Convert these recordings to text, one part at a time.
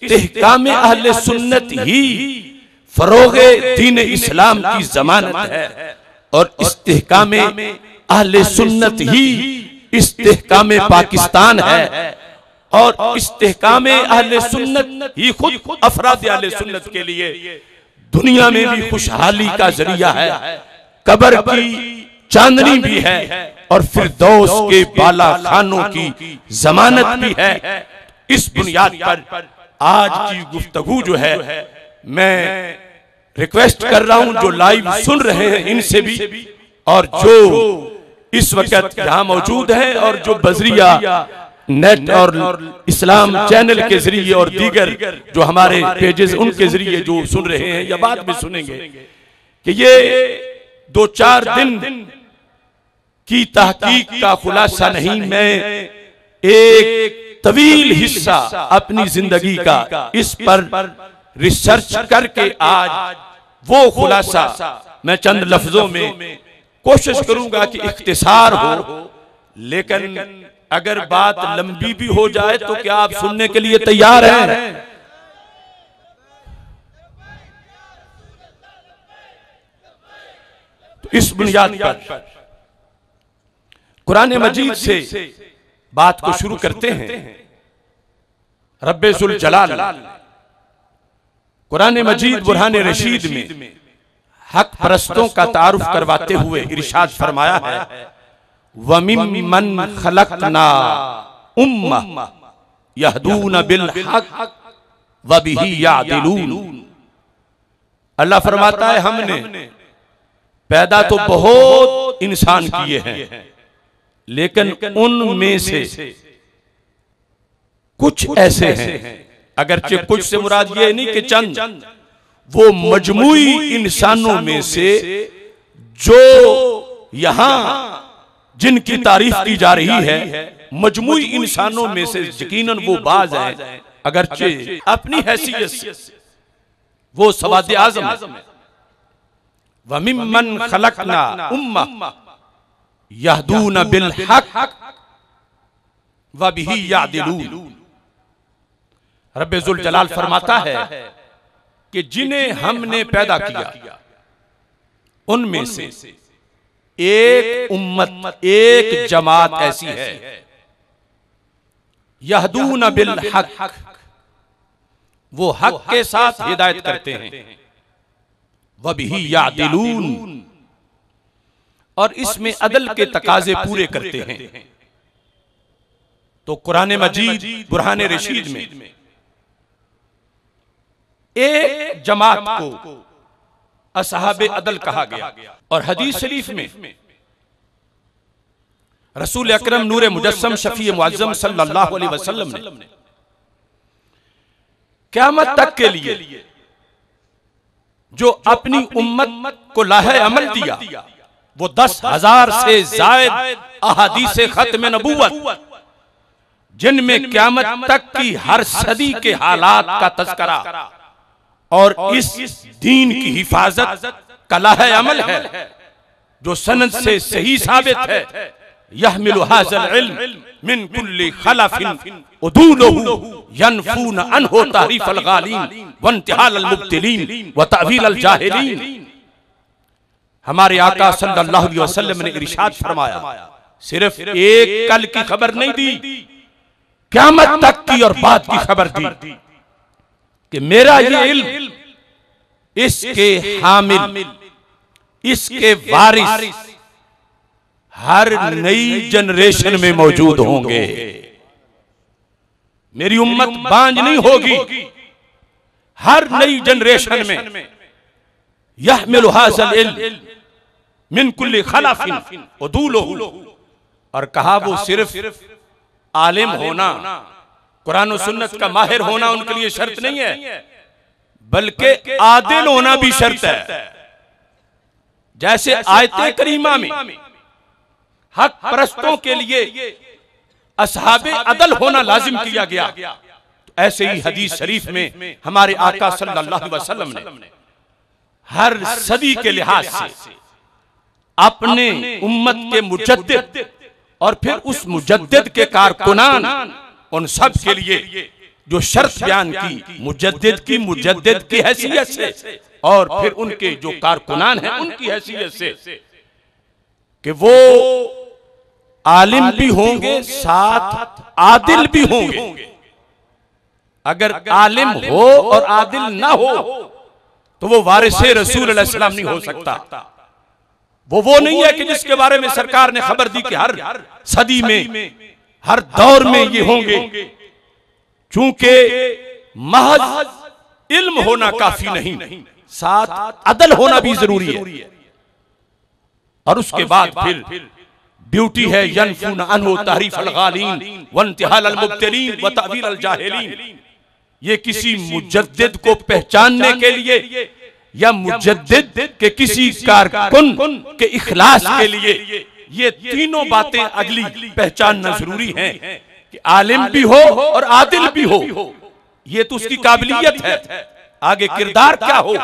इस्तेहकाम अहले सुन्नत ही फरोगे दीन इस्लाम की जमानत है और इस्तेहकाम अहले सुन्नत ही इस्तेहकाम पाकिस्तान है और इस्तेहकाम अहले सुन्नत ही खुद अफराद अहले सुन्नत के लिए दुनिया में भी खुशहाली का जरिया है, कब्र की चांदनी भी है और फिरदौस के बाला खानों की जमानत भी है। इस बुनियाद पर आज की गुफ्तगू जो है मैं रिक्वेस्ट कर रहा हूं जो लाइव सुन रहे हैं इनसे भी और जो इस वक्त यहां मौजूद है और जो बजरिया नेट और इस्लाम चैनल के जरिए और दीगर जो हमारे पेजेस उनके जरिए जो सुन रहे हैं या बाद में सुनेंगे कि ये 2-4 दिन की तहकीक का खुलासा नहीं, मैं एक तवील हिस्सा अपनी जिंदगी का इस पर रिसर्च करके आज वो खुलासा मैं चंद लफ्जों में कोशिश करूंगा कि इख्तिसार हो, लेकिन अगर बात लंबी भी हो जाए तो क्या आप सुनने के लिए तैयार हैं? तो इस बुनियाद पर कुरान मजीद से बात को शुरू करते हैं। रब्बे जुल जलाल कुरान मजीद बुरहान रशीद में हक परस्तों का तारुफ करवाते हुए इरशाद फरमाया है, वमिम्मन खलकना उम्मा यहदून बिल हक व बिही यादिलून। अल्लाह फरमाता है हमने पैदा तो बहुत इंसान किए हैं, लेकिन उनमें से कुछ ऐसे हैं, अगरचे कुछ से मुराद ये नहीं कि चंद, वो मजमूई इंसानों में से जो यहां जिनकी तारीफ की जा रही है, मजमूई इंसानों में से यकीनन वो बाज हैं, अगरचे अपनी हैसियत से वो सवाद आज़म है। वमिम्मन खलकना उम्मा यहदून बिल हक व बिही यादिलून। रब्बे जुल जलाल फरमाता है कि जिन्हें हमने पैदा किया उनमें से एक उम्मत, एक जमात ऐसी है, यहदून बिल हक, वो हक के साथ हिदायत करते हैं, व बिही यादिलून, और इसमें अदल के तकाजे पूरे करते हैं। तो कुरान मजीद बुरहान रशीद में एक जमात को असहाबे अदल कहा गया और हदीस शरीफ में रसूल अकरम नूरे मुजस्सम शफी मुअज्जम सल्लल्लाहु अलैहि वसल्लम ने क़यामत तक के लिए जो अपनी उम्मत को लाहे अमल दिया वो 10,000 से जायद अहादीसे खत्म नबूवत, जिनमें क़यामत तक की हर सदी के हालात का तज़किरा और इस दीन की हिफाजत का लाहे अमल है, जो सनद से सही साबित है। यहमिलु हाज़ल इल्म मिन कुल्ली खलफिन उदूलहु यनफून अन्हु तहरीफल गालिन व इंतिहाल मुब्तिलीन व तअवील जाहिलीन। हमारे आका सल्लल्लाहु अलैहि वसल्लम ने इरशाद फरमाया, सिर्फ एक कल की खबर नहीं दी, क़यामत तक की और बाद की खबर दी कि मेरा ये इल्म, इसके हामिल, इसके वारिस हर नई जनरेशन में मौजूद होंगे। मेरी उम्मत बांझ नहीं होगी, हर नई जनरेशन में यहमिलु हाज़ल इल्म मिन कुल्ली खलफिन उदूलहु। और कहा वो सिर्फ आलिम होना, कुरान और सुन्नत का माहिर होना उनके लिए शर्त नहीं है, बल्कि आदिल होना भी शर्त है। जैसे आयते करीमा में हक परस्तों के लिए असहाबे अदल होना लाजिम किया गया, तो ऐसे ही हदीस शरीफ में हमारे आका सल्लल्लाहु अलैहि वसल्लम ने हर सदी के लिहाज से अपने उम्मत के मुजद्दिद और फिर उस मुजद्दिद के कारकुनान, उन सब के लिए जो शर्त बयान की मुजद्दिद की हैसियत से और फिर उनके जो कारकुनान हैं उनकी हैसियत से, कि वो आलिम भी होंगे साथ आदिल भी होंगे। अगर आलिम हो और आदिल ना हो तो वो वारिसे रसूल अलैहि सलाम नहीं हो सकता। वो नहीं है कि जिसके बारे में सरकार ने खबर दी कि हर सदी में, हर दौर में ये होंगे। चूंकि महज इल्म होना काफी नहीं, साथ अदल होना भी जरूरी है। और उसके बाद फिर ड्यूटी है यनफून अन्हु तहरीफ अल-गालीन व इंतिहाल अल-मुब्तिलीन व तावील अल-जाहिलीन। ये किसी मुजद्दिद को पहचानने के लिए या मुजद्दिद के किसी कारकुन के इखलास के लिए ये तीनों बातें अगली पहचानना जरूरी है कि आलिम भी हो और आदिल भी हो। ये तो उसकी काबिलियत है। आगे किरदार क्या हो,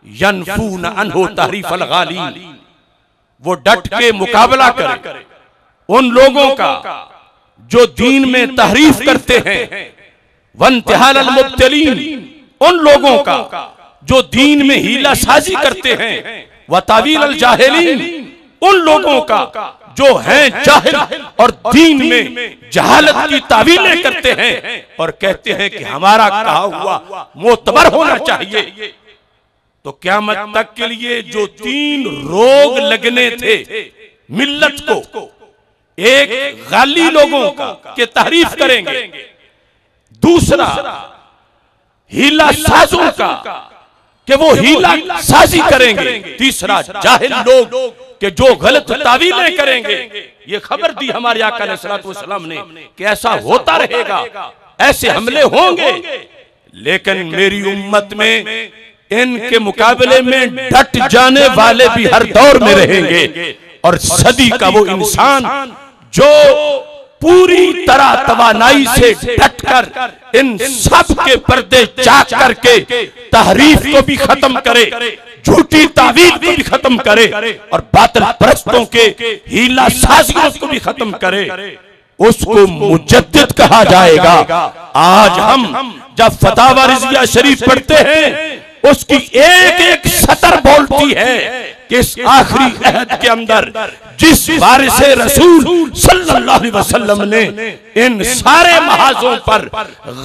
यनफून अन्हु तहरीफ अल-गालीन, वो डट के मुकाबला करे उन लोगों का जो दीन में तहरीफ करते हैं, वंतिहाल अल-मुब्तिलीन, उन लोगों का जो दीन में हीला साजी करते हैं, व तावील अल-जाहिलीन, उन लोगों का जो हैं जाहिल और दीन में जहालत की तावीलें करते हैं और कहते हैं कि हमारा कहा हुआ मोतबर होना चाहिए। तो क़यामत तक के लिए जो 3 रोग लगने थे मिल्लत को, एक गाली लोगों का के तारीफ करेंगे, दूसरा हीला साजों का कि वो हीला साजी करेंगे, तीसरा जाहिल लोग कि जो गलत तावीलें करेंगे। ये खबर दी हमारे आका अलैहिस्सलातु वस्सलाम ने कि ऐसा होता रहेगा, ऐसे हमले होंगे। लेकिन मेरी उम्मत में इनके मुकाबले में डट जाने वाले भी हर दौर में रहेंगे। और सदी का वो इंसान जो पूरी तरह तवानाई से डटकर इन सब के पर्दे चाक करके तहरीफ को भी खत्म करे, झूठी तावील को भी खत्म करे और बातिल परस्तों के हीला साजियों को भी खत्म करे, उसको मुजद्दिद कहा जाएगा। आज हम जब फतावा रिज़विया शरीफ पढ़ते हैं उसकी एक एक सतर बोलती है कि इस आखिरी अहद के अंदर जिस वारिसे रसूल सल्लल्लाहु अलैहि वसल्लम ने इन सारे महाजों पर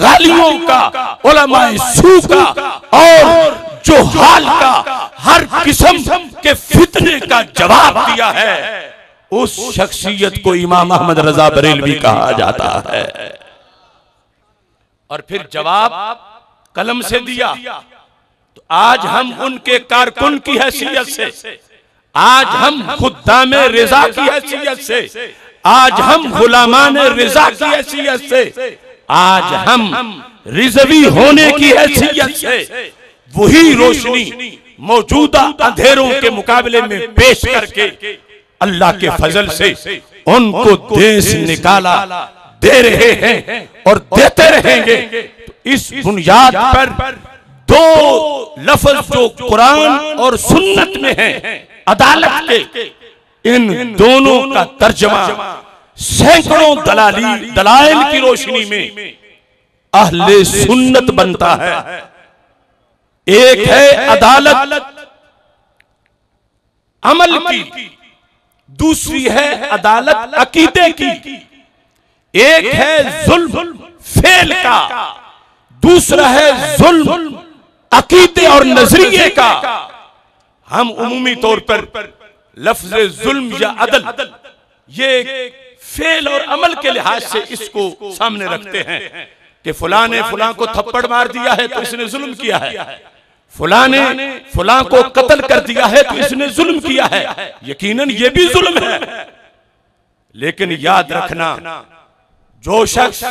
गालियों का, उलमाए सू का और जो हाल का हर किस्म के फितने का जवाब दिया है, उस शख्सियत को इमाम अहमद रजा बरेलवी कहा जाता है। और फिर जवाब कलम से दिया। तो आज हम उनके कारकुन की हैसियत से, आज हम खुद्दाम रिजा की हैसियत से, आज हम गुलामान रिजा की हैसियत से, आज हम रिजवी होने की हैसियत से वही रोशनी मौजूदा अंधेरों के मुकाबले में पेश करके अल्लाह के फजल से उनको देश निकाला दे रहे हैं और देते रहेंगे। तो इस बुनियाद पर 2 लफ्ज जो कुरान और सुन्नत में है अदालत के, इन दोनों का तर्जमा सैकड़ों दलाइल की रोशनी में अहले सुन्नत बनता है। एक है अदालत अमल की, दूसरी है अदालत अकीदे की। एक है जुल्म फेल का, दूसरा है जुल्म अकीदे और नजरिए का। हम उमूमी तौर पर लफ्ज जुल्म या अदल ये फेल और अमल के लिहाज से इसको सामने रखते हैं कि फलां ने फलां को थप्पड़ मार दिया है तो इसने जुल्म किया है, फलां ने फलां को कत्ल कर दिया है तो इसने जुल्म किया है। यकीनन ये भी जुल्म है, लेकिन याद रखना जो शख्स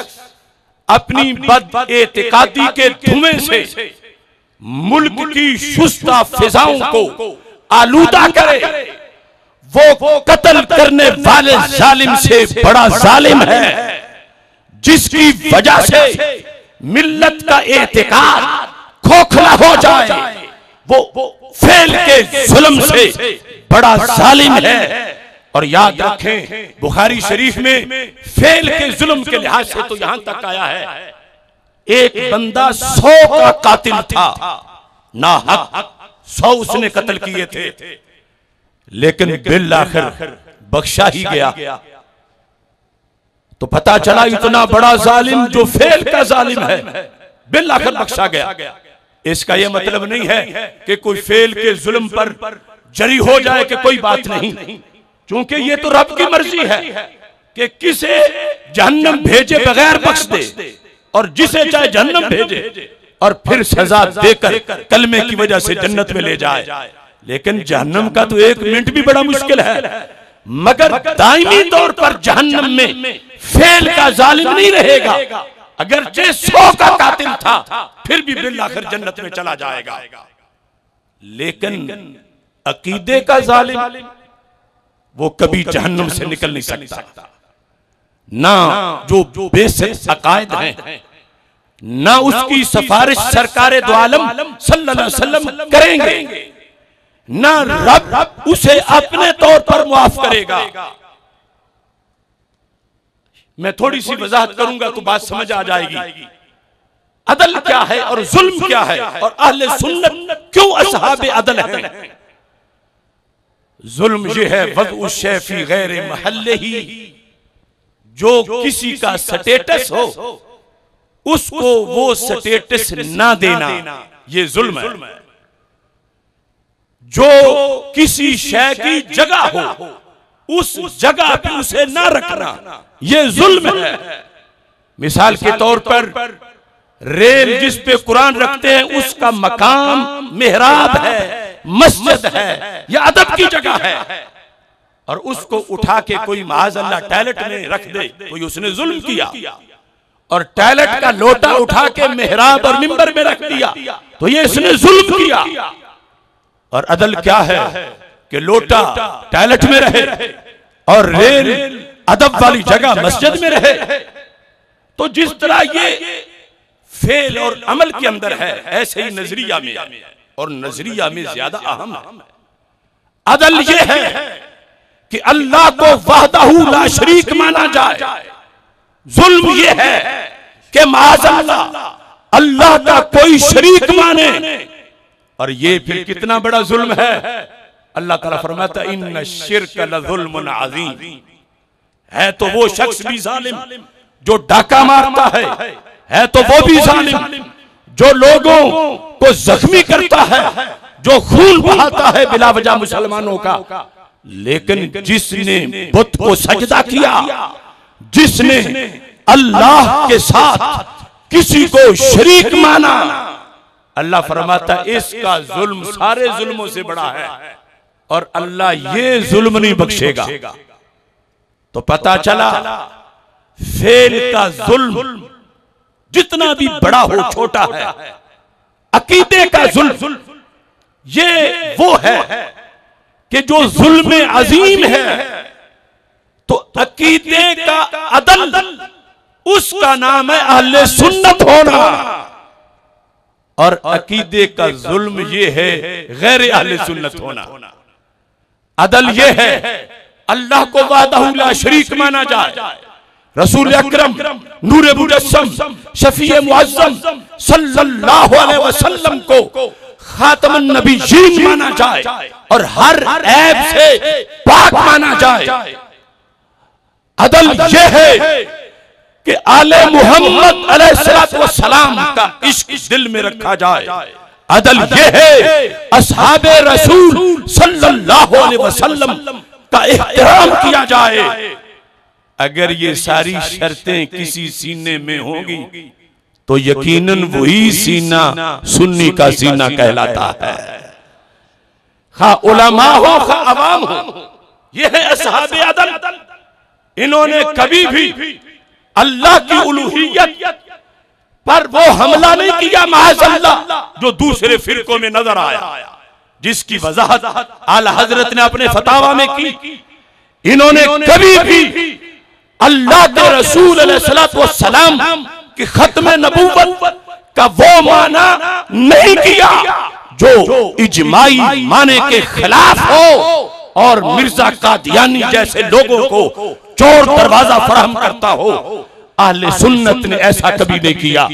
अपनी बद एतिकादी के धुएं से मुल्क की शुस्ता फिजाओं को आलूदा करे, वो कत्ल करने वाले जालिम से बड़ा जालिम है, जिसकी वजह से मिल्लत का एतिकाद खोखला हो जाए। वो फेल के जुल्म से बड़ा जालिम है। और याद रखें बुखारी शरीफ में फेल के जुल्म के लिहाज से तो यहां तक आया है, एक बंदा 100 का कातिल था, ना हक 100 उसने कत्ल किए थे, लेकिन बिल आखिर बख्शा ही गया। तो पता चला इतना बड़ा जालिम जो फेल का जालिम है, बिल आखिर बख्शा गया। इसका यह मतलब नहीं है कि कोई फेल के जुल्म पर जरी हो जाए कि कोई बात नहीं, क्योंकि ये तो रब की मर्जी है कि किसे जहन्नम भेजे बगैर बख्श दे और जिसे चाहे जहन्नम भेजे और फिर सजा देकर कलमे की वजह से जन्नत में ले जाए। लेकिन जहन्नम का तो 1 मिनट भी बड़ा मुश्किल है, मगर दायमी तौर पर जहन्नम में फेल का जालिम नहीं रहेगा। अगर 100 का कातिल था फिर भी बिल आखिर जन्नत में चला जाएगा। लेकिन अकीदे का जालिम वो कभी जहन्नम से निकल नहीं सकता। ना जो बेसिक अकायद हैं, ना उसकी सिफारिश सरकारे दो आलम सल्लल्लाहु अलैहि वसल्लम करेंगे, ना रब उसे अपने तौर पर मुआफ करेगा। मैं थोड़ी सी वजाहत करूंगा तो बात समझ आ जाएगी। अदल क्या है और जुल्म क्या है, और अहले सुन्नत क्यों असहाबे अदल हैं। जुल्म ये है वज़उ शै फी गैर महल्ले ही, जो किसी का स्टेटस हो उसको वो स्टेटस ना देना, ये जुल्म है। जो किसी शय की जगह हो उस जगह पे उसे ना रखना, ये जुल्म है। मिसाल के तौर पर रेल जिस पे कुरान रखते हैं उसका मकाम मेहराब है, मस्जिद है या अदब की जगह है, और उसको उठा के कोई माज़अल्लाह टॉयलेट में रख दे, कोई उसने जुल्म किया। और टॉयलेट का लोटा उठा के मेहराब और मिंबर में रख दिया तो ये इसने जुल्म किया। और अदल क्या है कि लोटा टॉयलेट में रहे और रेल अदब वाली जगह मस्जिद में रहे। तो जिस तरह ये फेल और अमल के अंदर है, ऐसे ही नजरिया में, और नजरिया में ज्यादा अहम है। अदल ये है कि अल्लाह को वहदहू ला शरीक माना जाए। जुल्म ये है कि माज़अल्लाह अल्लाह का कोई शरीक माने, और ये फिर कितना बड़ा जुल्म है। अल्लाह ताला फरमाता है इन्ना शिर्क लज़ुल्मुन अज़ीम। है तो वो शख्स भी जालिम जो डाका मारता है तो वो भी जालिम जो लोगों को जख्मी करता है, जो खून बहाता है बिला वजह मुसलमानों का। लेकिन जिसने बुत को सजदा किया, जिसने अल्लाह के साथ किसी को शरीक माना, अल्लाह फरमाता इसका जुल्म सारे जुल्मों से बड़ा है, और अल्लाह ये जुल्म नहीं बख्शेगा। तो पता चला फेल का जुल्म जितना भी बड़ा हो छोटा है। अकीदे का जुल्म ये वो है कि जो जुल्म अजीम है, तो अकीदे का अदल उसका नाम है अहले सुन्नत होना, और अकीदे का जुल्म ये है गैर अहले सुन्नत होना। अदल ये है अल्लाह को वहदहू ला शरीक माना जाए, रसूल अकरम नूरे मुजस्सम शफीए मुअज़्ज़म सल्लल्लाहु अलैहि वसल्लम को खातमुन नबिय्यीन माना जाए, और हर ऐब से पाक माना जाए। अदल यह है कि आले मोहम्मद अलैहिस्सलातु वस्सलाम का इश्क दिल में रखा जाए। अदल यह है असहाबे रसूल सल्लल्लाहु अलैहि वसल्लम का एहतराम किया जाए। अगर ये सारी शर्तें किसी सीने में होंगी तो यकीनन वही सीना सुन्नी का सीना कहलाता है, खा उलमा हो खा अवाम हो। ये है असहाबे अदल। इन्होंने कभी भी अल्लाह की उलूहियत पर वो हमला नहीं किया माज़अल्लाह, जो दूसरे फिरकों में नजर आया, जिसकी वजाहत आला हजरत ने अपने फतावा में की। इन्होंने कभी भी अल्लाह के रसूल अलैहिस्सलातु वस्सलाम की खत्म नबूवत का वो माना नहीं किया जो इजमाई माने के खिलाफ हो और मिर्जा कादियानी जैसे लोगों को चोर दरवाजा फराहम करता हो। अहले सुन्नत ने ऐसा कभी नहीं किया।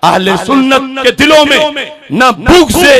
अहले सुन्नत के दिलों में न भूख से